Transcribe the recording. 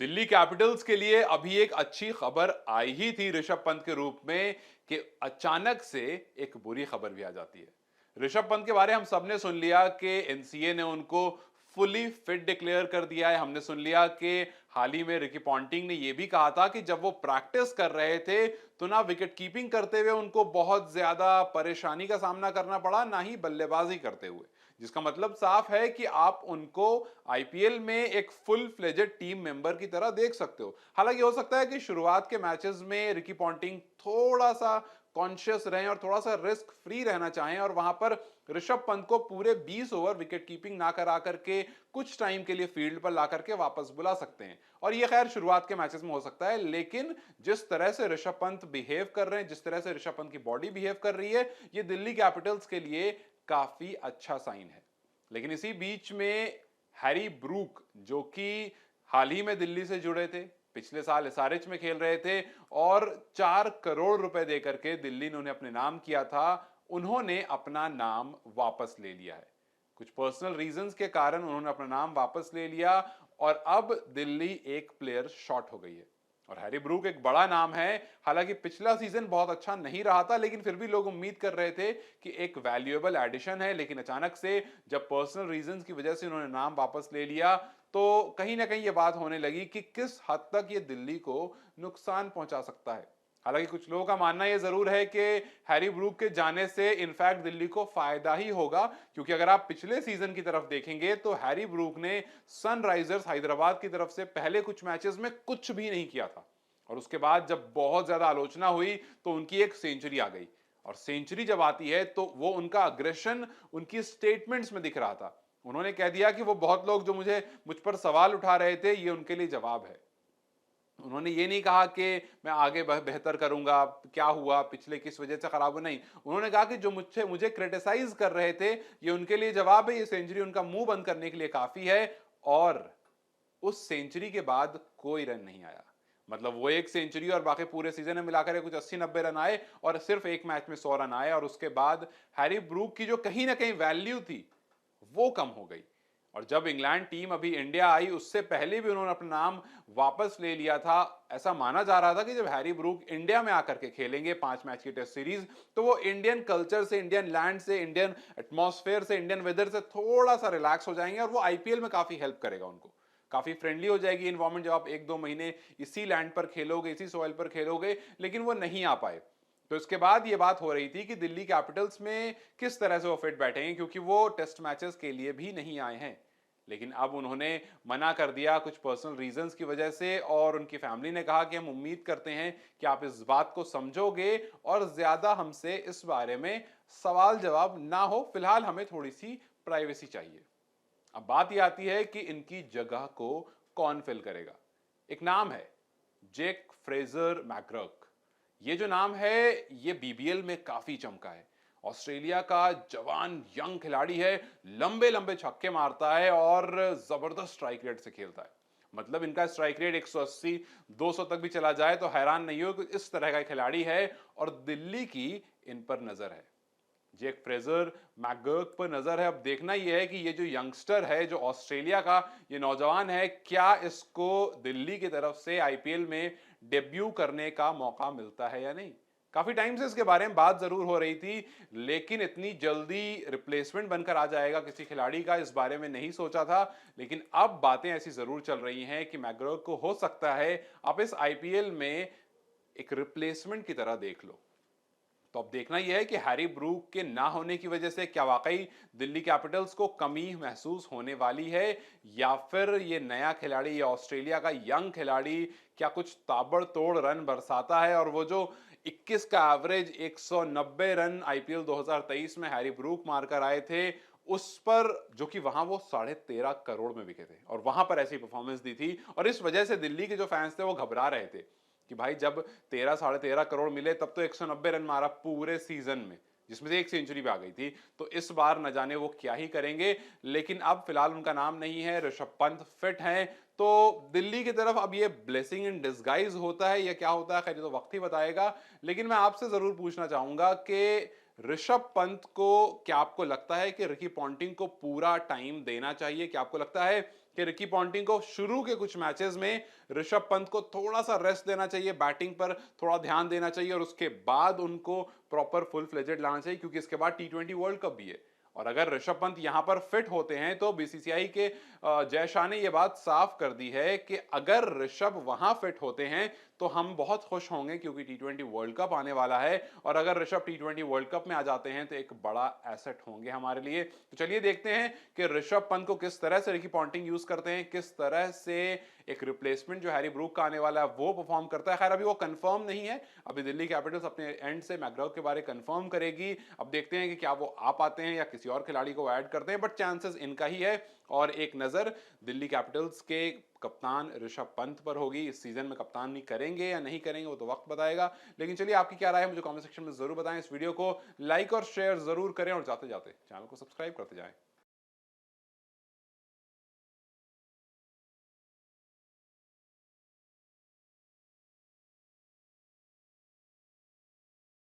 Delhi Capitals के लिए अभी एक अच्छी खबर आई ही थी ऋषभ पंत के रूप में कि अचानक से एक बुरी खबर भी आ जाती है। ऋषभ पंत के बारे हम सबने सुन लिया कि एनसीए ने उनको फुली फिट डिक्लेयर कर दिया है। हमने सुन लिया कि हाल ही में रिकी पॉन्टिंग ने यह भी कहा था कि जब वो प्रैक्टिस कर रहे थे तो ना विकेट कीपिंग करते हुए उनको बहुत ज्यादा परेशानी का सामना करना पड़ा, ना ही बल्लेबाजी करते हुए। जिसका मतलब साफ है कि आप उनको आईपीएल में एक फुल फ्लेजेड टीम मेंबर की तरह देख सकते हो। हालांकि हो सकता है कि शुरुआत के मैचेस में रिकी पॉन्टिंग थोड़ा सा कॉन्शियस रहें और थोड़ा सा रिस्क फ्री रहना चाहें और वहां पर ऋषभ पंत को पूरे 20 ओवर विकेट कीपिंग ना करा करके कुछ टाइम के लिए फील्ड पर ला करके वापस बुला सकते हैं। और ये खैर शुरुआत के मैचेस में हो सकता है, लेकिन जिस तरह से ऋषभ पंत बिहेव कर रहे हैं, जिस तरह से ऋषभ पंत की बॉडी बिहेव कर रही है, ये दिल्ली कैपिटल्स के लिए काफी अच्छा साइन है। लेकिन इसी बीच में हैरी ब्रूक, जो कि हाल ही में दिल्ली से जुड़े थे, पिछले साल एसआरएच में खेल रहे थे और 4 करोड़ रुपए देकर के दिल्ली ने उन्हें अपने नाम किया था, उन्होंने अपना नाम वापस ले लिया है। कुछ पर्सनल रीजंस के कारण उन्होंने अपना नाम वापस ले लिया और अब दिल्ली एक प्लेयर शॉर्ट हो गई है। और हैरी ब्रूक एक बड़ा नाम है। हालांकि पिछला सीजन बहुत अच्छा नहीं रहा था, लेकिन फिर भी लोग उम्मीद कर रहे थे कि एक वैल्यूएबल एडिशन है। लेकिन अचानक से जब पर्सनल रीजंस की वजह से उन्होंने नाम वापस ले लिया तो कहीं ना कहीं ये बात होने लगी कि किस हद तक ये दिल्ली को नुकसान पहुंचा सकता है। हालांकि कुछ लोगों का मानना यह जरूर है कि हैरी ब्रूक के जाने से इनफैक्ट दिल्ली को फायदा ही होगा, क्योंकि अगर आप पिछले सीजन की तरफ देखेंगे तो हैरी ब्रूक ने सनराइजर्स हैदराबाद की तरफ से पहले कुछ मैचेस में कुछ भी नहीं किया था। और उसके बाद जब बहुत ज्यादा आलोचना हुई तो उनकी एक सेंचुरी आ गई। और सेंचुरी जब आती है तो वो उनका अग्रेशन उनकी स्टेटमेंट्स में दिख रहा था। उन्होंने कह दिया कि वो बहुत लोग जो मुझ पर सवाल उठा रहे थे, ये उनके लिए जवाब है। उन्होंने ये नहीं कहा कि मैं आगे बेहतर करूंगा, क्या हुआ पिछले किस वजह से खराब हुआ, नहीं। उन्होंने कहा कि जो मुझे मुझे क्रिटिसाइज कर रहे थे, ये उनके लिए जवाब है, ये सेंचुरी उनका मुंह बंद करने के लिए काफी है। और उस सेंचुरी के बाद कोई रन नहीं आया। मतलब वो एक सेंचुरी और बाकी पूरे सीजन में मिलाकर कुछ 80-90 रन आए और सिर्फ एक मैच में 100 रन आए। और उसके बाद हैरी ब्रूक की जो कहीं ना कहीं वैल्यू थी वो कम हो गई। और जब इंग्लैंड टीम अभी इंडिया आई, उससे पहले भी उन्होंने अपना नाम वापस ले लिया था। ऐसा माना जा रहा था कि जब हैरी ब्रूक इंडिया में आकर के खेलेंगे 5 मैच की टेस्ट सीरीज, तो वो इंडियन कल्चर से, इंडियन लैंड से, इंडियन एटमॉस्फेयर से, इंडियन वेदर से थोड़ा सा रिलैक्स हो जाएंगे और वो आईपीएल में काफी हेल्प करेगा उनको। काफी फ्रेंडली हो जाएगी इन्वायरमेंट जब आप 1-2 महीने इसी लैंड पर खेलोगे, इसी सॉइल पर खेलोगे। लेकिन वो नहीं आ पाए। तो इसके बाद ये बात हो रही थी कि दिल्ली कैपिटल्स में किस तरह से वो फिट बैठेंगे, क्योंकि वो टेस्ट मैचेस के लिए भी नहीं आए हैं। लेकिन अब उन्होंने मना कर दिया कुछ पर्सनल रीजंस की वजह से, और उनकी फैमिली ने कहा कि हम उम्मीद करते हैं कि आप इस बात को समझोगे और ज्यादा हमसे इस बारे में सवाल जवाब ना हो। फिलहाल हमें थोड़ी सी प्राइवेसी चाहिए। अब बात यह आती है कि इनकी जगह को कौन फिल करेगा। एक नाम है, जेक फ्रेजर मैकग्रक। ये जो नाम है ये बीबीएल में काफी चमका है। ऑस्ट्रेलिया का जवान यंग खिलाड़ी है, लंबे लंबे छक्के मारता है और जबरदस्त स्ट्राइक रेट से खेलता है। मतलब इनका स्ट्राइक रेट 180 200 तक भी चला जाए तो हैरान नहीं हो कि इस तरह का खिलाड़ी है। और दिल्ली की इन पर नजर है, जेक फ्रेजर मैकगर्क पर नजर है। अब देखना यह है कि ये जो यंगस्टर है, जो ऑस्ट्रेलिया का ये नौजवान है, क्या इसको दिल्ली की तरफ से आईपीएल में डेब्यू करने का मौका मिलता है या नहीं। काफी टाइम से इसके बारे में बात जरूर हो रही थी, लेकिन इतनी जल्दी रिप्लेसमेंट बनकर आ जाएगा किसी खिलाड़ी का, इस बारे में नहीं सोचा था। लेकिन अब बातें ऐसी जरूर चल रही हैं कि मैकग्रॉक को हो सकता है आप इस आईपीएल में एक रिप्लेसमेंट की तरह देख लो। तो अब देखना यह है कि हैरी ब्रूक के ना होने की वजह से क्या वाकई दिल्ली कैपिटल्स को कमी महसूस होने वाली है, या फिर ये नया खिलाड़ी, ये ऑस्ट्रेलिया का यंग खिलाड़ी क्या कुछ ताबड़तोड़ रन बरसाता है। और वो जो 21 का एवरेज 190 रन आईपीएल 2023 में हैरी ब्रूक मारकर आए थे, उस पर, जो कि वहां वो 13.5 करोड़ में बिके थे और वहां पर ऐसी परफॉर्मेंस दी थी। और इस वजह से दिल्ली के जो फैंस थे वो घबरा रहे थे कि भाई जब 13-13.5 करोड़ मिले तब तो 190 रन मारा पूरे सीजन में, जिसमें से एक सेंचुरी भी आ गई थी। तो इस बार न जाने वो क्या ही करेंगे। लेकिन अब फिलहाल उनका नाम नहीं है, ऋषभ पंत फिट हैं। तो दिल्ली की तरफ अब ये ब्लेसिंग इन डिस्गाइज होता है या क्या होता है, खैर ये तो वक्त ही बताएगा। लेकिन मैं आपसे जरूर पूछना चाहूंगा कि ऋषभ पंत को क्या आपको लगता है कि रिकी पॉन्टिंग को पूरा टाइम देना चाहिए? क्या आपको लगता है कि रिकी पॉन्टिंग को शुरू के कुछ मैचेस में ऋषभ पंत को थोड़ा सा रेस्ट देना चाहिए, बैटिंग पर थोड़ा ध्यान देना चाहिए और उसके बाद उनको प्रॉपर फुल फ्लेजेड लाना चाहिए, क्योंकि इसके बाद टी20 वर्ल्ड कप भी है। और अगर ऋषभ पंत यहां पर फिट होते हैं तो बीसीसीआई के जय शाह ने यह बात साफ कर दी है कि अगर ऋषभ वहां फिट होते हैं तो हम बहुत खुश होंगे, क्योंकि टी20 वर्ल्ड कप आने वाला है और अगर ऋषभ टी20 वर्ल्ड कप में आ जाते हैं तो एक बड़ा एसेट होंगे हमारे लिए। तो चलिए देखते हैं कि ऋषभ पंत को किस तरह से रिकी पॉन्टिंग यूज करते हैं, किस तरह से एक रिप्लेसमेंट जो हैरी ब्रूक का आने वाला है वो परफॉर्म करता है। खैर अभी वो कंफर्म नहीं है, अभी दिल्ली कैपिटल्स अपने एंड से मैकग्राव के बारे कंफर्म करेगी। अब देखते हैं कि क्या वो आ पाते हैं या किसी और खिलाड़ी को ऐड करते हैं, बट चांसेस इनका ही है। और एक नजर दिल्ली कैपिटल्स के कप्तान ऋषभ पंत पर होगी, इस सीजन में कप्तानी करेंगे या नहीं करेंगे वो तो वक्त बताएगा। लेकिन चलिए आपकी क्या राय है मुझे कमेंट सेक्शन में जरूर बताएं। इस वीडियो को लाइक और शेयर जरूर करें और जाते जाते चैनल को सब्सक्राइब करते जाएं।